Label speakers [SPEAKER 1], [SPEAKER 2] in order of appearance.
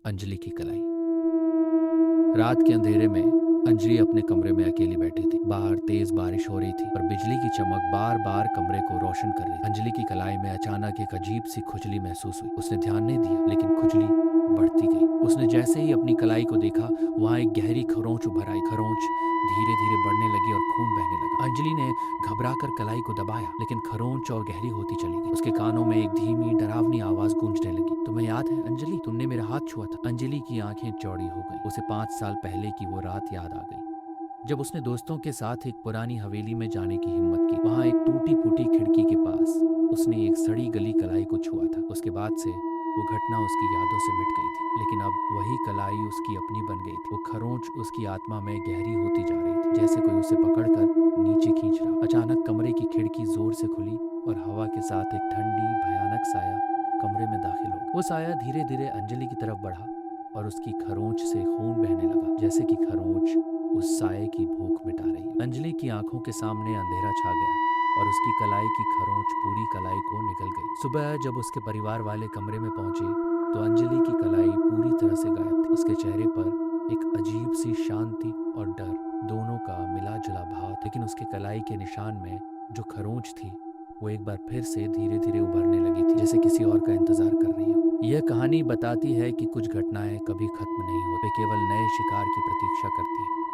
[SPEAKER 1] अंजलि की कलाई। रात के अंधेरे में अंजलि अपने कमरे में अकेली बैठी थी। बाहर तेज बारिश हो रही थी और बिजली की चमक बार बार कमरे को रोशन कर रही थी। अंजलि की कलाई में अचानक एक अजीब सी खुजली महसूस हुई। उसने ध्यान नहीं दिया, लेकिन खुजली बढ़ती गई। उसने जैसे ही अपनी कलाई को देखा, वहां एक गहरी खरोंच उभर आई। खरोंच धीरे धीरे बढ़ने लगी और खून बहने लगा। अंजलि ने घबराकर कलाई को दबाया, लेकिन खरोंच और गहरी होती चली गई। उसके कानों में एक धीमी डरावनी आवाज गूंजने लगी, तुम्हें याद है अंजलि, तुमने मेरा हाथ छुआ था। अंजलि की आंखें चौड़ी हो गई। उसे 5 साल पहले की वो रात याद आ गई, जब उसने दोस्तों के साथ एक पुरानी हवेली में जाने की हिम्मत की। वहां एक टूटी फूटी खिड़की के पास उसने एक सड़ी गली कलाई को छुआ था। उसके बाद से वो घटना उसकी यादों से मिट गई थी, लेकिन अब वही कलाई उसकी अपनी बन गई थी। वो खरोंच उसकी आत्मा में गहरी होती जा रही थी, जैसे कोई उसे पकड़कर नीचे खींच रहा। अचानक कमरे की खिड़की जोर से खुली और हवा के साथ एक ठंडी भयानक साया कमरे में दाखिल हो गया। वो साया धीरे धीरे अंजलि की तरफ बढ़ा और उसकी खरोंच से खून बहने लगा, जैसे कि खरोंच उस साये की भूख मिटा रही है। अंजलि की आंखों के सामने अंधेरा छा गया और उसकी कलाई की खरोंच पूरी कलाई को निकल गई। सुबह जब उसके परिवार वाले कमरे में पहुंचे तो अंजलि की कलाई पूरी तरह से गायब थी। उसके चेहरे पर एक अजीब सी शांति और डर दोनों का मिला जुला भाव, लेकिन उसके कलाई के निशान में जो खरोंच थी वो एक बार फिर से धीरे धीरे उभरने लगी थी, जैसे किसी और का इंतजार कर रही हो। यह कहानी बताती है कि कुछ घटनाएं कभी खत्म नहीं होती, केवल नए शिकार की प्रतीक्षा करती हैं।